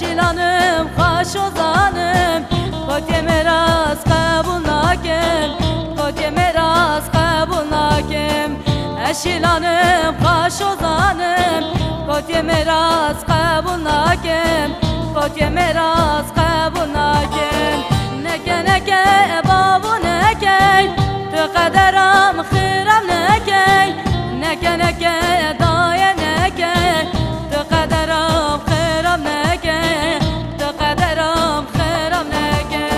اشیلانم خوش و زانم کتی میراز قبول نکم کتی میراز قبول نکم اشیلانم خوش و زانم کتی میراز قبول نکم کتی میراز قبول نکم نکه نکه بابو نکه تو قدرم خیرم نکه نکه نکه دایه نکه تو قدرم خیرم نکه تو قدرم خیرم نکه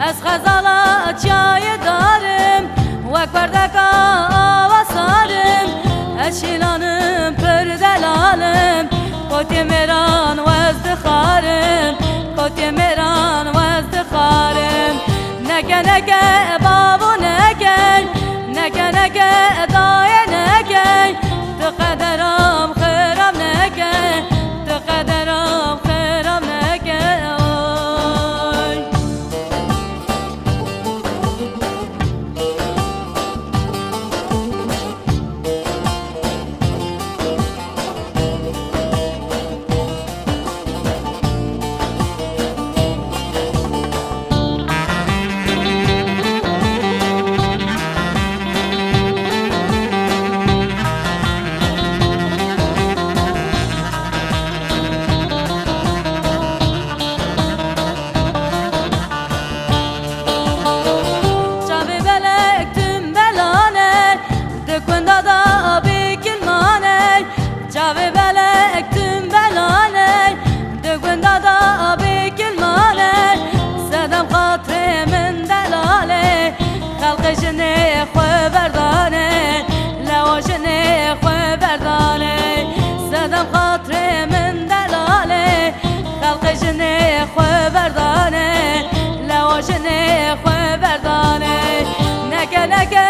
از غزالا چای دارم وک بردکا آوا سارم اشیلانم پردلالم کتی میران و ازدخارم کتی میران و ازدخارم نکه نکه بابو نکه نکه نکه دایه نکه تو قدرم خیرم نکه تو قدرم خیرم نکه جاوی بلک تم بلانه دگون دادا بیکل مانه زدم خاطر من دلاله خلق جنه خو بردانه لوا جنه خو بردانه زدم خاطر من دلاله خلق جنه خو بردانه لوا جنه خو بردانه نکه نکه